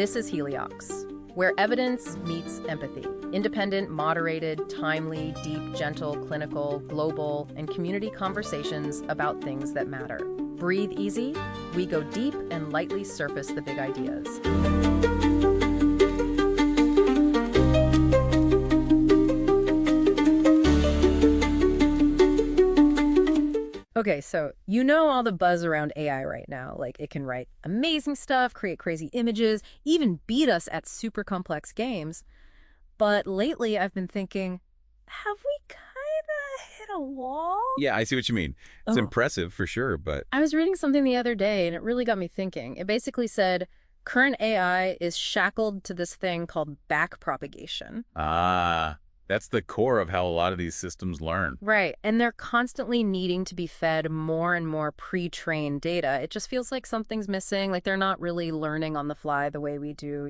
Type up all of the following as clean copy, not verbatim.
This is Heliox, where evidence meets empathy. Independent, moderated, timely, deep, gentle, clinical, global, and community conversations about things that matter. Breathe easy, we go deep and lightly surface the big ideas. Okay, so you know all the buzz around AI right now. Like, it can write amazing stuff, create crazy images, even beat us at super complex games. But lately I've been thinking, have we kind of hit a wall? Yeah, I see what you mean. It's impressive for sure, but I was reading something the other day and it really got me thinking. It basically said current AI is shackled to this thing called backpropagation. that's the core of how a lot of these systems learn. Right. And they're constantly needing to be fed more and more pre-trained data. It just feels like something's missing, like they're not really learning on the fly the way we do,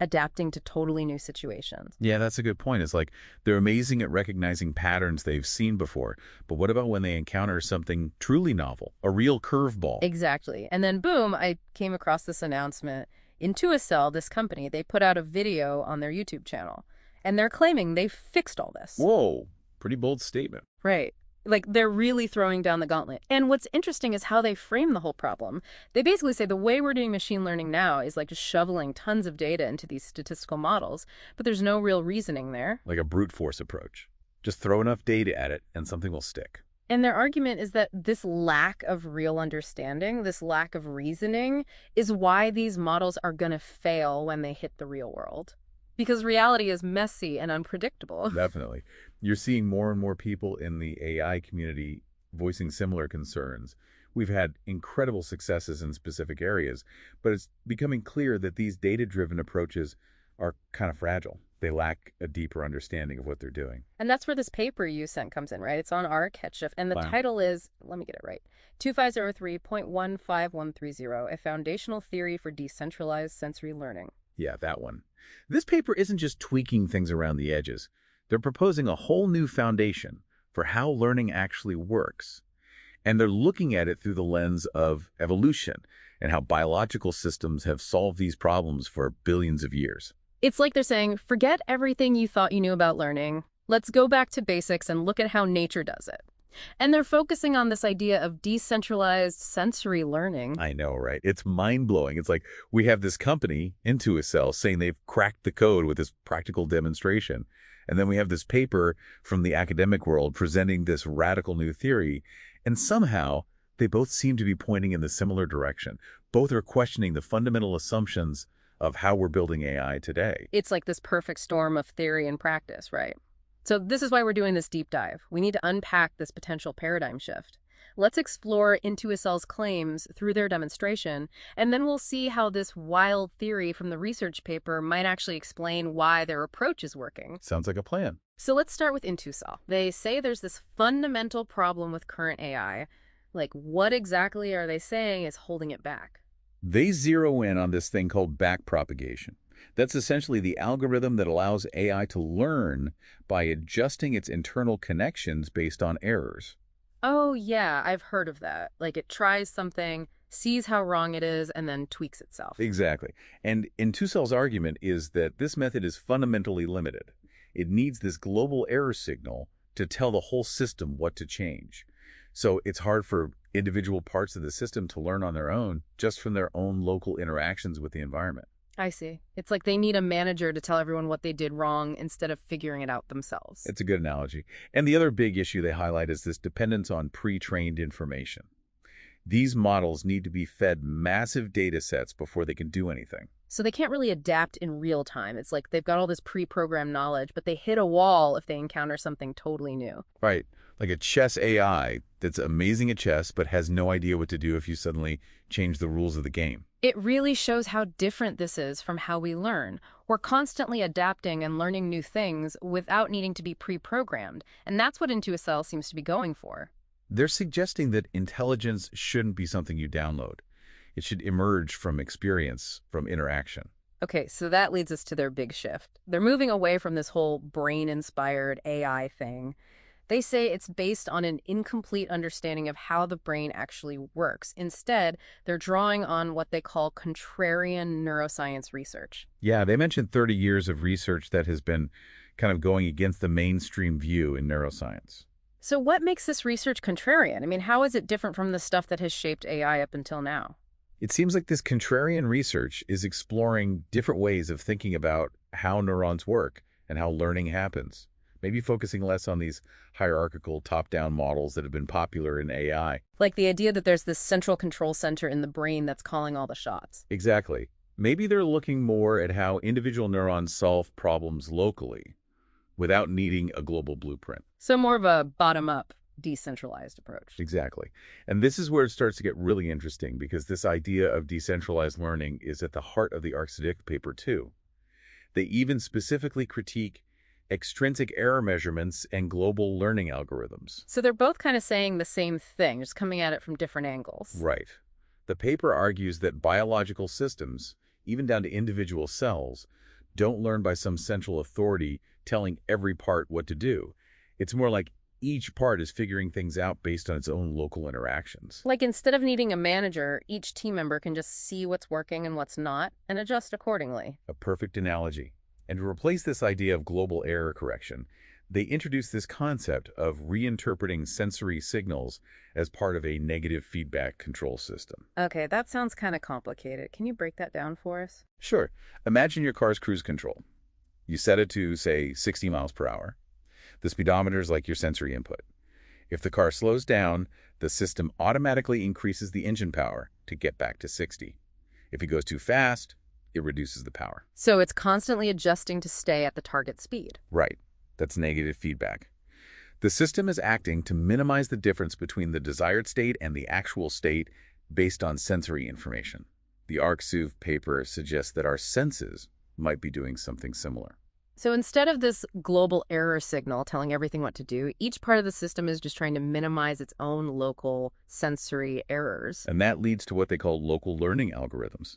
adapting to totally new situations. Yeah, that's a good point. It's like they're amazing at recognizing patterns they've seen before. But what about when they encounter something truly novel, a real curveball? Exactly. And then boom, I came across this announcement. Intuacel, this company, they put out a video on their YouTube channel. And they're claiming they fixed all this. Whoa, pretty bold statement. Right. Like, they're really throwing down the gauntlet. And what's interesting is how they frame the whole problem. They basically say the way we're doing machine learning now is like just shoveling tons of data into these statistical models, but there's no real reasoning there. Like a brute force approach. Just throw enough data at it and something will stick. And their argument is that this lack of real understanding, this lack of reasoning, is why these models are going to fail when they hit the real world. Because reality is messy and unpredictable. Definitely. You're seeing more and more people in the AI community voicing similar concerns. We've had incredible successes in specific areas, but it's becoming clear that these data-driven approaches are kind of fragile. They lack a deeper understanding of what they're doing. And that's where this paper you sent comes in, right? It's on our Redshift, and the title is, let me get it right, 2503.15130, A Foundational Theory for Decentralized Sensory Learning. Yeah, that one. This paper isn't just tweaking things around the edges. They're proposing a whole new foundation for how learning actually works. And they're looking at it through the lens of evolution and how biological systems have solved these problems for billions of years. It's like they're saying, forget everything you thought you knew about learning. Let's go back to basics and look at how nature does it. And they're focusing on this idea of decentralized sensory learning. I know, right? It's mind-blowing. It's like we have this company, Intuacel, saying they've cracked the code with this practical demonstration. And then we have this paper from the academic world presenting this radical new theory. And somehow, they both seem to be pointing in the similar direction. Both are questioning the fundamental assumptions of how we're building AI today. It's like this perfect storm of theory and practice, right? So this is why we're doing this deep dive. We need to unpack this potential paradigm shift. Let's explore Intuacel's claims through their demonstration, and then we'll see how this wild theory from the research paper might actually explain why their approach is working. Sounds like a plan. So let's start with Intuacel. They say there's this fundamental problem with current AI. Like, what exactly are they saying is holding it back? They zero in on this thing called backpropagation. That's essentially the algorithm that allows AI to learn by adjusting its internal connections based on errors. Oh, yeah, I've heard of that. Like, it tries something, sees how wrong it is, and then tweaks itself. Exactly. And Intuacel's argument is that this method is fundamentally limited. It needs this global error signal to tell the whole system what to change. So it's hard for individual parts of the system to learn on their own, just from their own local interactions with the environment. I see. It's like they need a manager to tell everyone what they did wrong instead of figuring it out themselves. It's a good analogy. And the other big issue they highlight is this dependence on pre-trained information. These models need to be fed massive data sets before they can do anything. So they can't really adapt in real time. It's like they've got all this pre-programmed knowledge, but they hit a wall if they encounter something totally new. Right. Like a chess AI that's amazing at chess but has no idea what to do if you suddenly change the rules of the game. It really shows how different this is from how we learn. We're constantly adapting and learning new things without needing to be pre-programmed, and that's what Intuacel seems to be going for. They're suggesting that intelligence shouldn't be something you download. It should emerge from experience, from interaction. Okay, so that leads us to their big shift. They're moving away from this whole brain-inspired AI thing. They say it's based on an incomplete understanding of how the brain actually works. Instead, they're drawing on what they call contrarian neuroscience research. Yeah, they mentioned 30 years of research that has been kind of going against the mainstream view in neuroscience. So what makes this research contrarian? I mean, how is it different from the stuff that has shaped AI up until now? It seems like this contrarian research is exploring different ways of thinking about how neurons work and how learning happens, maybe focusing less on these hierarchical top-down models that have been popular in AI. Like the idea that there's this central control center in the brain that's calling all the shots. Exactly. Maybe they're looking more at how individual neurons solve problems locally without needing a global blueprint. So more of a bottom-up, decentralized approach. Exactly. And this is where it starts to get really interesting because this idea of decentralized learning is at the heart of the Arcsidic paper too. They even specifically critique extrinsic error measurements and global learning algorithms. So they're both kind of saying the same thing, just coming at it from different angles. Right. The paper argues that biological systems, even down to individual cells, don't learn by some central authority telling every part what to do. It's more like each part is figuring things out based on its own local interactions. Like instead of needing a manager, each team member can just see what's working and what's not and adjust accordingly. A perfect analogy. And to replace this idea of global error correction, they introduced this concept of reinterpreting sensory signals as part of a negative feedback control system. Okay, that sounds kind of complicated. Can you break that down for us? Sure. Imagine your car's cruise control. You set it to, say, 60 miles per hour. The speedometer is like your sensory input. If the car slows down, the system automatically increases the engine power to get back to 60. If it goes too fast, it reduces the power. So it's constantly adjusting to stay at the target speed. Right. That's negative feedback. The system is acting to minimize the difference between the desired state and the actual state based on sensory information. The ArcSuv paper suggests that our senses might be doing something similar. So instead of this global error signal telling everything what to do, each part of the system is just trying to minimize its own local sensory errors. And that leads to what they call local learning algorithms.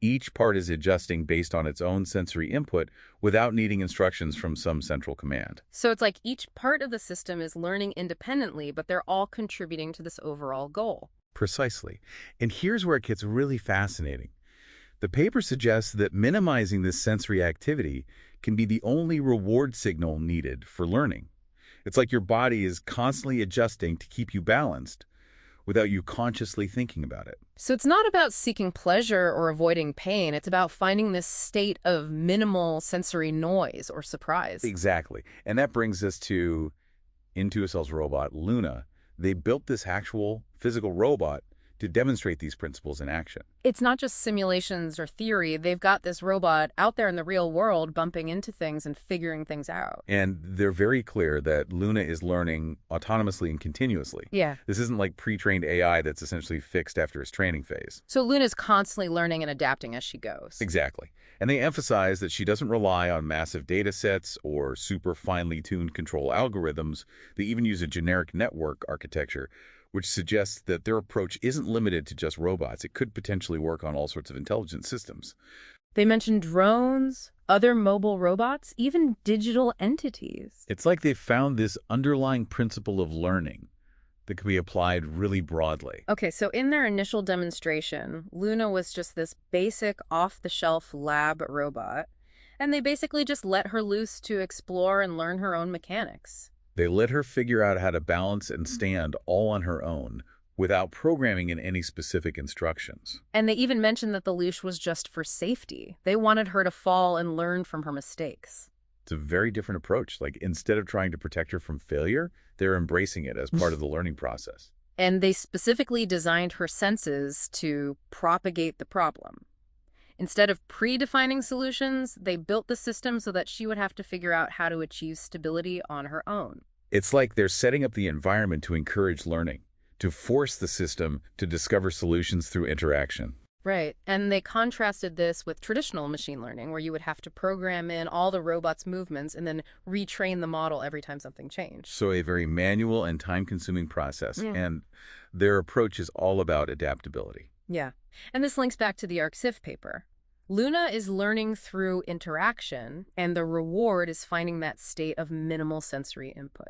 Each part is adjusting based on its own sensory input without needing instructions from some central command. So it's like each part of the system is learning independently, but they're all contributing to this overall goal. Precisely. And here's where it gets really fascinating. The paper suggests that minimizing this sensory activity can be the only reward signal needed for learning. It's like your body is constantly adjusting to keep you balanced without you consciously thinking about it. So it's not about seeking pleasure or avoiding pain. It's about finding this state of minimal sensory noise or surprise. Exactly. And that brings us to Intuacel's robot, Luna. They built this actual physical robot to demonstrate these principles in action. It's not just simulations or theory. They've got this robot out there in the real world bumping into things and figuring things out. And they're very clear that Luna is learning autonomously and continuously. Yeah. This isn't like pre-trained AI that's essentially fixed after its training phase. So Luna's constantly learning and adapting as she goes. Exactly. And they emphasize that she doesn't rely on massive data sets or super finely tuned control algorithms. They even use a generic network architecture, which suggests that their approach isn't limited to just robots. It could potentially work on all sorts of intelligent systems. They mentioned drones, other mobile robots, even digital entities. It's like they've found this underlying principle of learning that could be applied really broadly. Okay, so in their initial demonstration, Luna was just this basic off-the-shelf lab robot, and they basically just let her loose to explore and learn her own mechanics. They let her figure out how to balance and stand all on her own without programming in any specific instructions. And they even mentioned that the leash was just for safety. They wanted her to fall and learn from her mistakes. It's a very different approach. Like, instead of trying to protect her from failure, they're embracing it as part of the learning process. And they specifically designed her senses to propagate the problem. Instead of predefining solutions, they built the system so that she would have to figure out how to achieve stability on her own. It's like they're setting up the environment to encourage learning, to force the system to discover solutions through interaction. Right. And they contrasted this with traditional machine learning, where you would have to program in all the robot's movements and then retrain the model every time something changed. So a very manual and time-consuming process. Yeah. And their approach is all about adaptability. Yeah. And this links back to the ArcSiv paper. Luna is learning through interaction, and the reward is finding that state of minimal sensory input.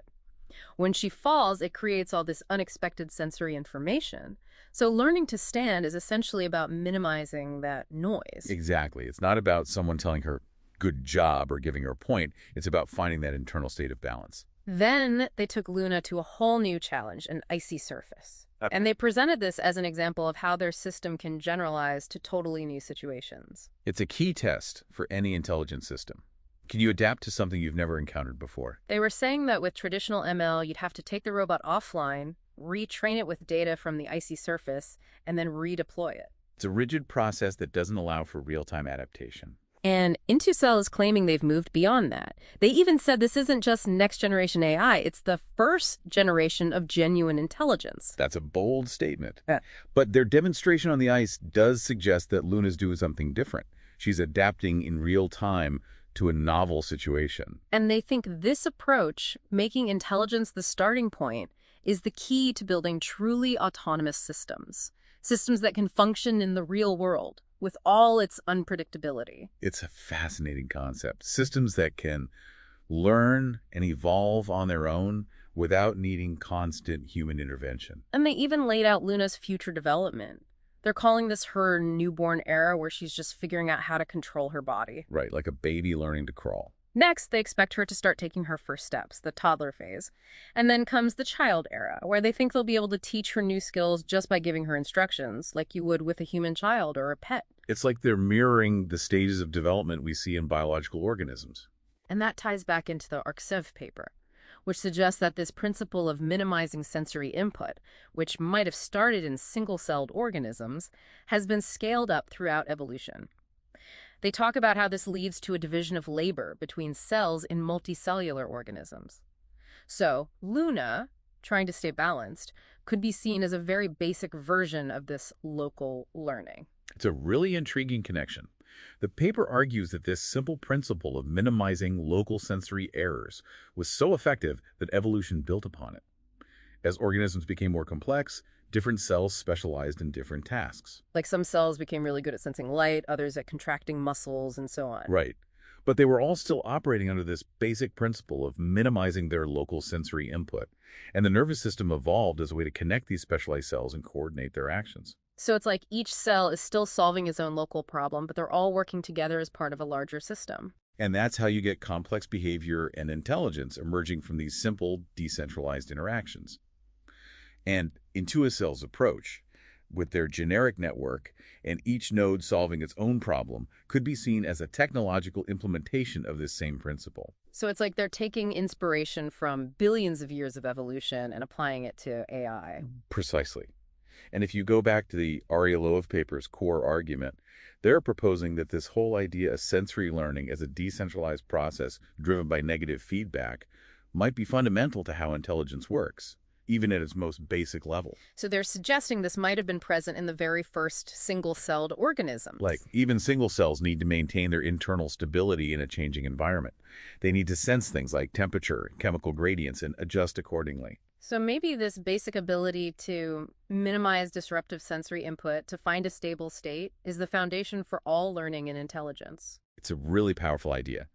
When she falls, it creates all this unexpected sensory information. So learning to stand is essentially about minimizing that noise. Exactly. It's not about someone telling her good job or giving her a point. It's about finding that internal state of balance. Then they took Luna to a whole new challenge, an icy surface. And they presented this as an example of how their system can generalize to totally new situations. It's a key test for any intelligent system. Can you adapt to something you've never encountered before? They were saying that with traditional ML, you'd have to take the robot offline, retrain it with data from the icy surface, and then redeploy it. It's a rigid process that doesn't allow for real-time adaptation. And Intuacel is claiming they've moved beyond that. They even said this isn't just next-generation AI, it's the first generation of genuine intelligence. That's a bold statement. Yeah. But their demonstration on the ice does suggest that Luna's doing something different. She's adapting in real time to a novel situation. And they think this approach, making intelligence the starting point, is the key to building truly autonomous systems. Systems that can function in the real world with all its unpredictability. It's a fascinating concept. Systems that can learn and evolve on their own without needing constant human intervention. And they even laid out Luna's future development. They're calling this her newborn era, where she's just figuring out how to control her body. Right, like a baby learning to crawl. Next, they expect her to start taking her first steps, the toddler phase. And then comes the child era, where they think they'll be able to teach her new skills just by giving her instructions, like you would with a human child or a pet. It's like they're mirroring the stages of development we see in biological organisms. And that ties back into the Arxiv paper, which suggests that this principle of minimizing sensory input, which might have started in single-celled organisms, has been scaled up throughout evolution. They talk about how this leads to a division of labor between cells in multicellular organisms. So, Luna, trying to stay balanced, could be seen as a very basic version of this local learning. It's a really intriguing connection. The paper argues that this simple principle of minimizing local sensory errors was so effective that evolution built upon it. As organisms became more complex, different cells specialized in different tasks. Like some cells became really good at sensing light, others at contracting muscles, and so on. Right. But they were all still operating under this basic principle of minimizing their local sensory input. And the nervous system evolved as a way to connect these specialized cells and coordinate their actions. So it's like each cell is still solving its own local problem, but they're all working together as part of a larger system. And that's how you get complex behavior and intelligence emerging from these simple, decentralized interactions. And Intuacel's approach, with their generic network and each node solving its own problem, could be seen as a technological implementation of this same principle. So it's like they're taking inspiration from billions of years of evolution and applying it to AI. Precisely. And if you go back to the Arielov paper's core argument, they're proposing that this whole idea of sensory learning as a decentralized process driven by negative feedback might be fundamental to how intelligence works, even at its most basic level. So they're suggesting this might have been present in the very first single-celled organisms. Like, even single cells need to maintain their internal stability in a changing environment. They need to sense things like temperature, chemical gradients, and adjust accordingly. So maybe this basic ability to minimize disruptive sensory input to find a stable state is the foundation for all learning and intelligence. It's a really powerful idea.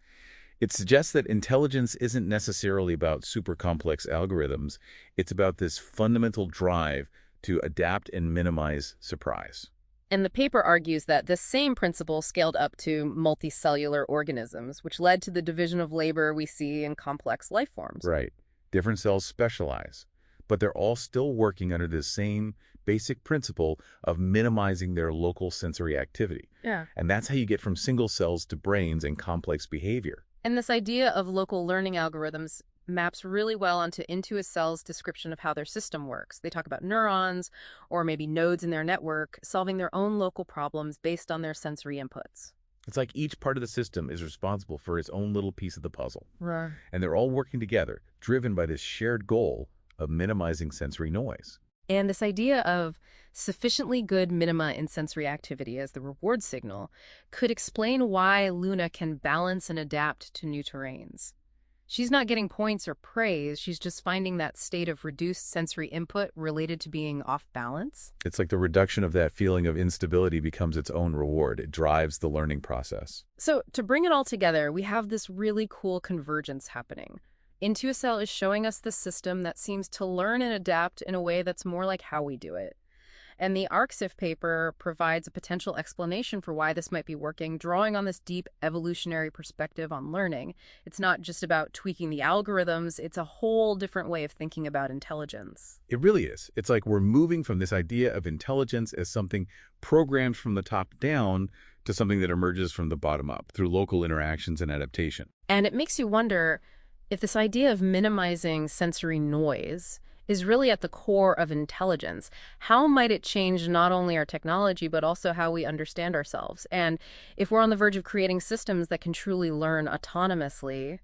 It suggests that intelligence isn't necessarily about super complex algorithms. It's about this fundamental drive to adapt and minimize surprise. And the paper argues that this same principle scaled up to multicellular organisms, which led to the division of labor we see in complex life forms. Right. Different cells specialize, but they're all still working under this same basic principle of minimizing their local sensory activity. Yeah. And that's how you get from single cells to brains and complex behavior. And this idea of local learning algorithms maps really well onto Intuacel's description of how their system works. They talk about neurons, or maybe nodes in their network, solving their own local problems based on their sensory inputs. It's like each part of the system is responsible for its own little piece of the puzzle. Right. And they're all working together, driven by this shared goal of minimizing sensory noise. And this idea of sufficiently good minima in sensory activity as the reward signal could explain why Luna can balance and adapt to new terrains. She's not getting points or praise, she's just finding that state of reduced sensory input related to being off balance. It's like the reduction of that feeling of instability becomes its own reward. It drives the learning process. So to bring it all together, we have this really cool convergence happening. Intuacel is showing us the system that seems to learn and adapt in a way that's more like how we do it. And the ArcSIF paper provides a potential explanation for why this might be working, drawing on this deep evolutionary perspective on learning. It's not just about tweaking the algorithms, it's a whole different way of thinking about intelligence. It really is. It's like we're moving from this idea of intelligence as something programmed from the top down to something that emerges from the bottom up through local interactions and adaptation. And it makes you wonder if this idea of minimizing sensory noise is really at the core of intelligence. How might it change not only our technology, but also how we understand ourselves? And if we're on the verge of creating systems that can truly learn autonomously,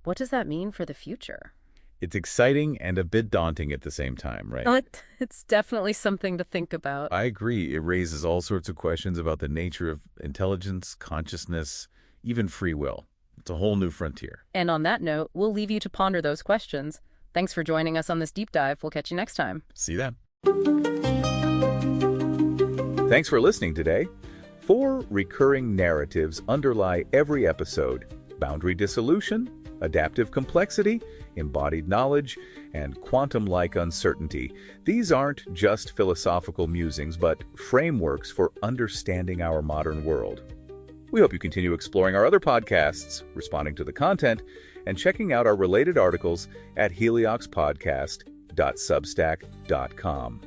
what does that mean for the future? It's exciting and a bit daunting at the same time, right? It's definitely something to think about. I agree. It raises all sorts of questions about the nature of intelligence, consciousness, even free will. It's a whole new frontier. And on that note, we'll leave you to ponder those questions. Thanks for joining us on this deep dive. We'll catch you next time. See you then. Thanks for listening today. 4 recurring narratives underlie every episode: boundary dissolution, adaptive complexity, embodied knowledge, and quantum-like uncertainty. These aren't just philosophical musings, but frameworks for understanding our modern world. We hope you continue exploring our other podcasts, responding to the content, and checking out our related articles at helioxpodcast.substack.com.